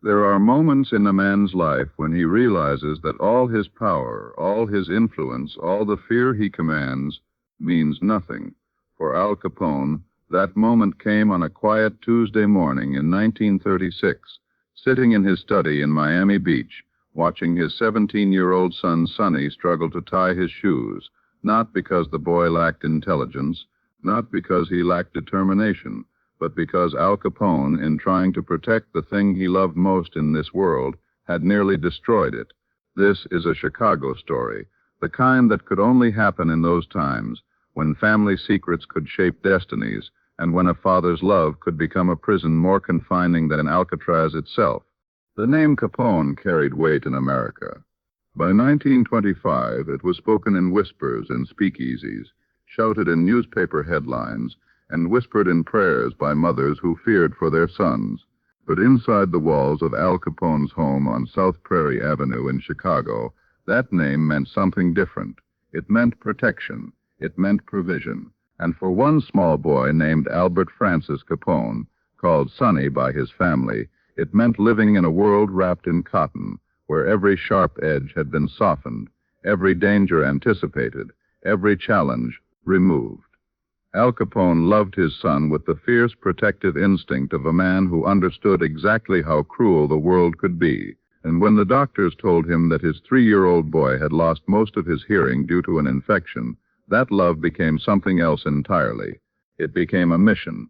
There are moments in a man's life when he realizes that all his power, all his influence, all the fear he commands means nothing. For Al Capone, that moment came on a quiet Tuesday morning in 1936, sitting in his study in Miami Beach, watching his 17-year-old son Sonny struggle to tie his shoes, not because the boy lacked intelligence, not because he lacked determination, but because Al Capone, in trying to protect the thing he loved most in this world, had nearly destroyed it. This is a Chicago story, the kind that could only happen in those times, when family secrets could shape destinies, and when a father's love could become a prison more confining than Alcatraz itself. The name Capone carried weight in America. By 1925, it was spoken in whispers in speakeasies, shouted in newspaper headlines, and whispered in prayers by mothers who feared for their sons. But inside the walls of Al Capone's home on South Prairie Avenue in Chicago, that name meant something different. It meant protection. It meant provision. And for one small boy named Albert Francis Capone, called Sonny by his family, it meant living in a world wrapped in cotton, where every sharp edge had been softened, every danger anticipated, every challenge removed. Al Capone loved his son with the fierce protective instinct of a man who understood exactly how cruel the world could be. And when the doctors told him that his 3-year-old boy had lost most of his hearing due to an infection, that love became something else entirely. It became a mission.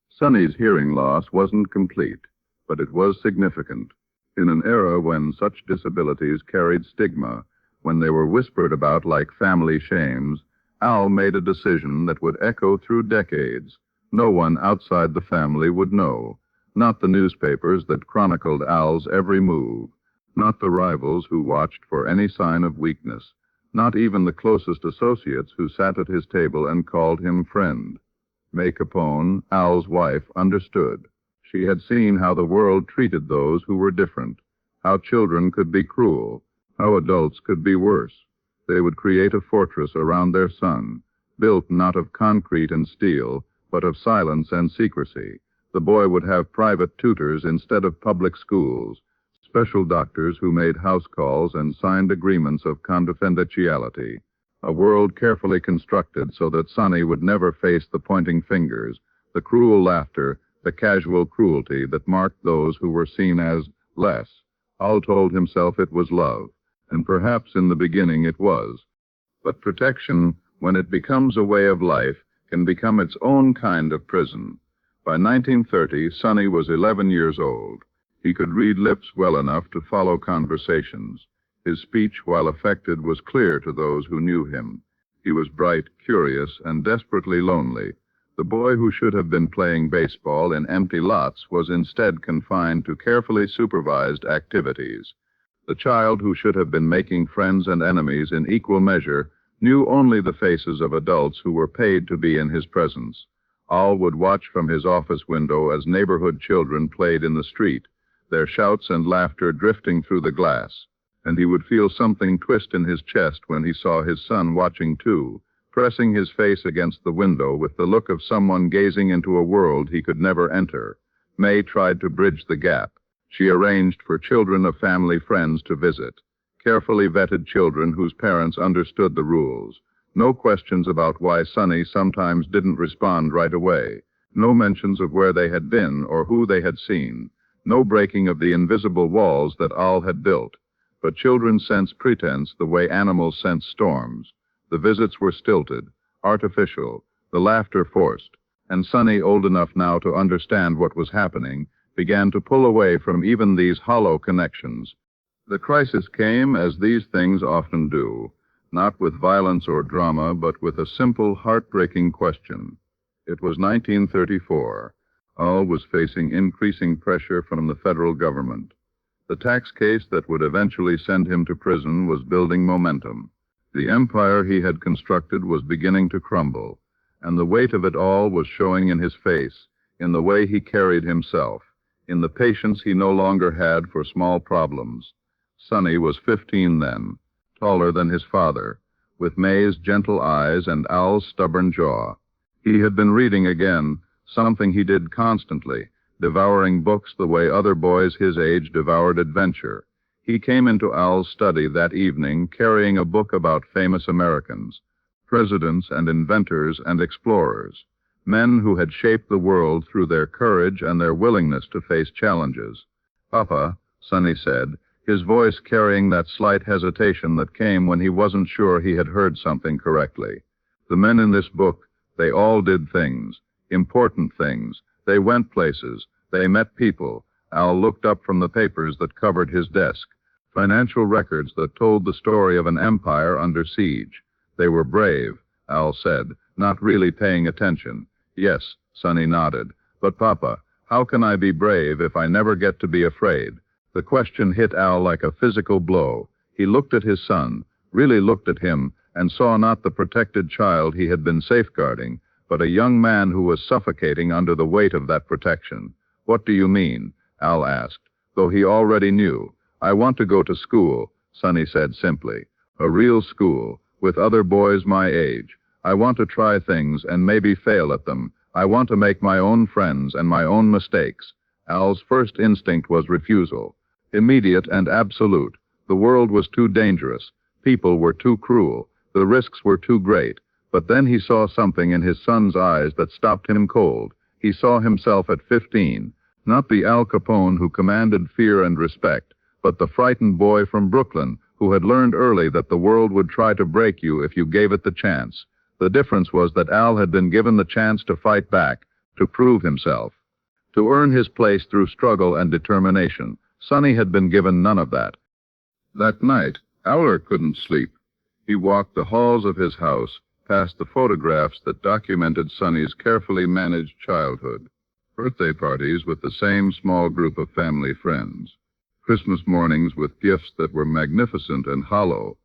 Sonny's hearing loss wasn't complete, but it was significant. In an era when such disabilities carried stigma, when they were whispered about like family shames, Al made a decision that would echo through decades. No one outside the family would know. Not the newspapers that chronicled Al's every move. Not the rivals who watched for any sign of weakness. Not even the closest associates who sat at his table and called him friend. May Capone, Al's wife, understood. She had seen how the world treated those who were different. How children could be cruel. How adults could be worse. They would create a fortress around their son, built not of concrete and steel, but of silence and secrecy. The boy would have private tutors instead of public schools, special doctors who made house calls and signed agreements of confidentiality. A world carefully constructed so that Sonny would never face the pointing fingers, the cruel laughter, the casual cruelty that marked those who were seen as less. Al told himself it was love. And perhaps in the beginning it was. But protection, when it becomes a way of life, can become its own kind of prison. By 1930, Sonny was 11 years old. He could read lips well enough to follow conversations. His speech, while affected, was clear to those who knew him. He was bright, curious, and desperately lonely. The boy who should have been playing baseball in empty lots was instead confined to carefully supervised activities. The child who should have been making friends and enemies in equal measure knew only the faces of adults who were paid to be in his presence. Al would watch from his office window as neighborhood children played in the street, their shouts and laughter drifting through the glass, and he would feel something twist in his chest when he saw his son watching too, pressing his face against the window with the look of someone gazing into a world he could never enter. May tried to bridge the gap. She arranged for children of family friends to visit, carefully vetted children whose parents understood the rules. No questions about why Sonny sometimes didn't respond right away. No mentions of where they had been or who they had seen. No breaking of the invisible walls that Al had built. But children sense pretense the way animals sense storms. The visits were stilted, artificial, the laughter forced, and Sonny, old enough now to understand what was happening, began to pull away from even these hollow connections. The crisis came, as these things often do, not with violence or drama, but with a simple, heartbreaking question. It was 1934. Al was facing increasing pressure from the federal government. The tax case that would eventually send him to prison was building momentum. The empire he had constructed was beginning to crumble, and the weight of it all was showing in his face, in the way he carried himself, in the patience he no longer had for small problems. Sonny was 15 then, taller than his father, with May's gentle eyes and Al's stubborn jaw. He had been reading again, something he did constantly, devouring books the way other boys his age devoured adventure. He came into Al's study that evening carrying a book about famous Americans, presidents and inventors and explorers, men who had shaped the world through their courage and their willingness to face challenges. "Papa," Sonny said, his voice carrying that slight hesitation that came when he wasn't sure he had heard something correctly. "The men in this book, they all did things, important things. They went places. They met people." Al looked up from the papers that covered his desk, financial records that told the story of an empire under siege. "They were brave," Al said, not really paying attention. "Yes," Sonny nodded. "But Papa, how can I be brave if I never get to be afraid?" The question hit Al like a physical blow. He looked at his son, really looked at him, and saw not the protected child he had been safeguarding, but a young man who was suffocating under the weight of that protection. "What do you mean?" Al asked, though he already knew. "I want to go to school," Sonny said simply. "A real school, with other boys my age. I want to try things and maybe fail at them. I want to make my own friends and my own mistakes." Al's first instinct was refusal. Immediate and absolute. The world was too dangerous. People were too cruel. The risks were too great. But then he saw something in his son's eyes that stopped him cold. He saw himself at 15, not the Al Capone who commanded fear and respect, but the frightened boy from Brooklyn who had learned early that the world would try to break you if you gave it the chance. The difference was that Al had been given the chance to fight back, to prove himself, to earn his place through struggle and determination. Sonny had been given none of that. That night, Aller couldn't sleep. He walked the halls of his house, past the photographs that documented Sonny's carefully managed childhood. Birthday parties with the same small group of family friends. Christmas mornings with gifts that were magnificent and hollow.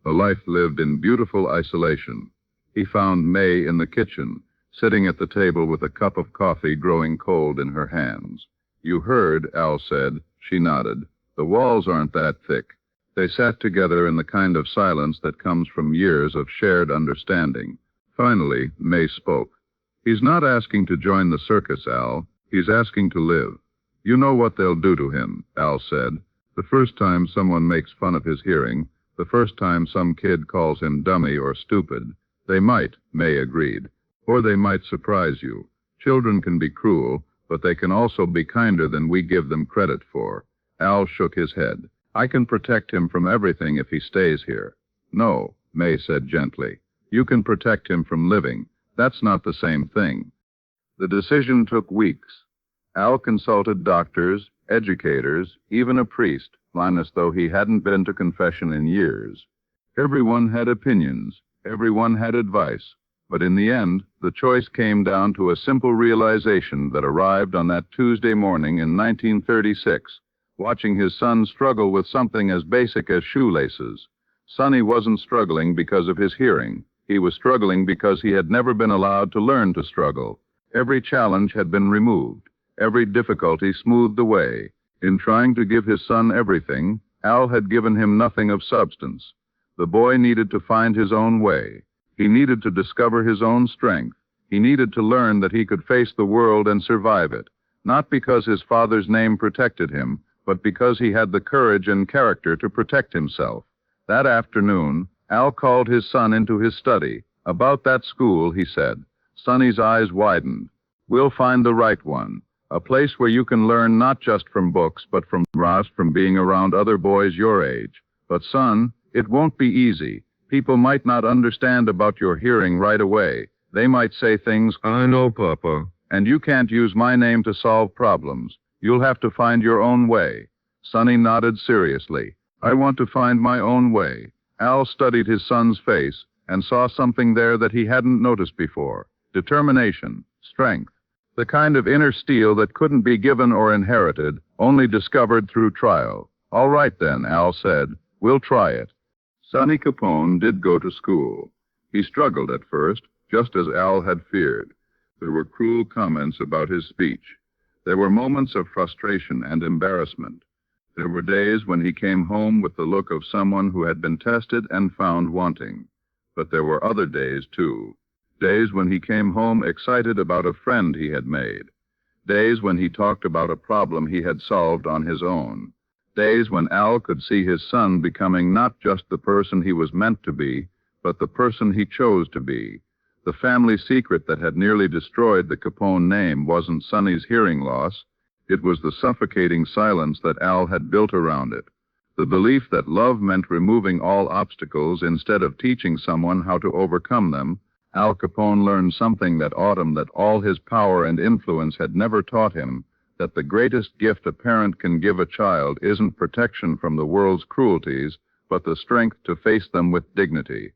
A life lived in beautiful isolation. He found May in the kitchen, sitting at the table with a cup of coffee growing cold in her hands. "You heard," Al said. She nodded. "The walls aren't that thick." They sat together in the kind of silence that comes from years of shared understanding. Finally, May spoke. "He's not asking to join the circus, Al. He's asking to live. You know what they'll do to him," Al said. "The first time someone makes fun of his hearing, the first time some kid calls him dummy or stupid, they might," May agreed. "Or they might surprise you. Children can be cruel, but they can also be kinder than we give them credit for." Al shook his head. "I can protect him from everything if he stays here." "No," May said gently. "You can protect him from living. That's not the same thing." The decision took weeks. Al consulted doctors, educators, even a priest, as though he hadn't been to confession in years. Everyone had opinions. Everyone had advice. But in the end, the choice came down to a simple realization that arrived on that Tuesday morning in 1936, watching his son struggle with something as basic as shoelaces. Sonny wasn't struggling because of his hearing. He was struggling because he had never been allowed to learn to struggle. Every challenge had been removed. Every difficulty smoothed away. In trying to give his son everything, Al had given him nothing of substance. The boy needed to find his own way. He needed to discover his own strength. He needed to learn that he could face the world and survive it, not because his father's name protected him, but because he had the courage and character to protect himself. That afternoon, Al called his son into his study. "About that school," he said. Sonny's eyes widened. "We'll find the right one. A place where you can learn not just from books, but from being around other boys your age. But son, it won't be easy. People might not understand about your hearing right away. They might say things, 'I know, Papa,' and you can't use my name to solve problems. You'll have to find your own way." Sonny nodded seriously. "I want to find my own way." Al studied his son's face and saw something there that he hadn't noticed before. Determination, strength, the kind of inner steel that couldn't be given or inherited, only discovered through trial. "All right then," Al said. "We'll try it." Sonny Capone did go to school. He struggled at first, just as Al had feared. There were cruel comments about his speech. There were moments of frustration and embarrassment. There were days when he came home with the look of someone who had been tested and found wanting. But there were other days, too. Days when he came home excited about a friend he had made. Days when he talked about a problem he had solved on his own. Days when Al could see his son becoming not just the person he was meant to be, but the person he chose to be. The family secret that had nearly destroyed the Capone name wasn't Sonny's hearing loss. It was the suffocating silence that Al had built around it. The belief that love meant removing all obstacles instead of teaching someone how to overcome them. Al Capone learned something that autumn that all his power and influence had never taught him, that the greatest gift a parent can give a child isn't protection from the world's cruelties, but the strength to face them with dignity.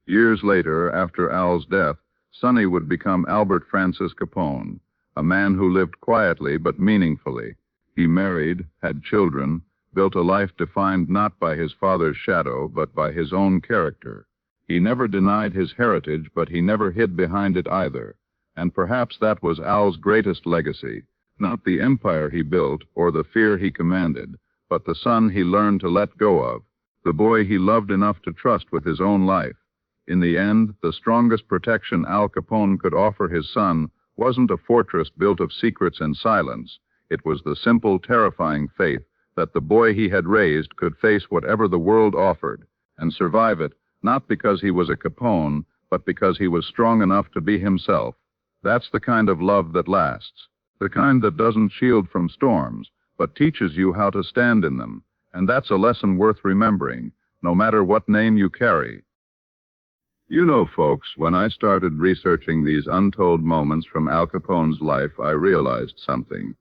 Years later, after Al's death, Sonny would become Albert Francis Capone, a man who lived quietly but meaningfully. He married, had children, built a life defined not by his father's shadow, but by his own character. He never denied his heritage, but he never hid behind it either. And perhaps that was Al's greatest legacy, not the empire he built or the fear he commanded, but the son he learned to let go of, the boy he loved enough to trust with his own life. In the end, the strongest protection Al Capone could offer his son wasn't a fortress built of secrets and silence. It was the simple, terrifying faith that the boy he had raised could face whatever the world offered, and survive it, not because he was a Capone, but because he was strong enough to be himself. That's the kind of love that lasts, the kind that doesn't shield from storms, but teaches you how to stand in them. And that's a lesson worth remembering, no matter what name you carry. You know, folks, when I started researching these untold moments from Al Capone's life, I realized something.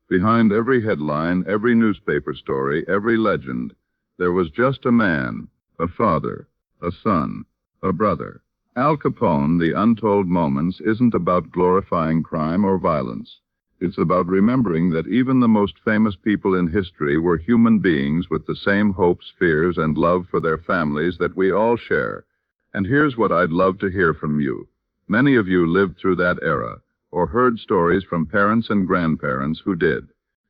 Behind every headline, every newspaper story, every legend, there was just a man, a father, a son, a brother. Al Capone, The Untold Moments, isn't about glorifying crime or violence. It's about remembering that even the most famous people in history were human beings with the same hopes, fears, and love for their families that we all share. And here's what I'd love to hear from you. Many of you lived through that era, or heard stories from parents and grandparents who did.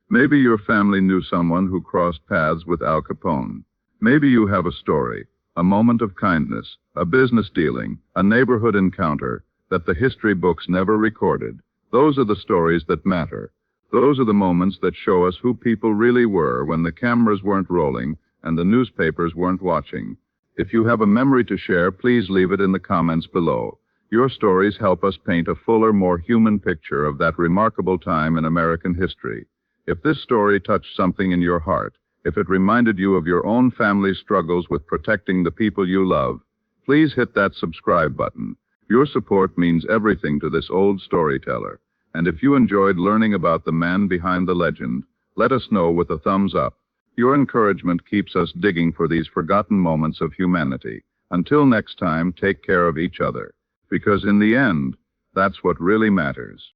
Maybe your family knew someone who crossed paths with Al Capone. Maybe you have a story, a moment of kindness, a business dealing, a neighborhood encounter that the history books never recorded. Those are the stories that matter. Those are the moments that show us who people really were when the cameras weren't rolling and the newspapers weren't watching. If you have a memory to share, please leave it in the comments below. Your stories help us paint a fuller, more human picture of that remarkable time in American history. If this story touched something in your heart, if it reminded you of your own family's struggles with protecting the people you love, please hit that subscribe button. Your support means everything to this old storyteller. And if you enjoyed learning about the man behind the legend, let us know with a thumbs up. Your encouragement keeps us digging for these forgotten moments of humanity. Until next time, take care of each other. Because in the end, that's what really matters.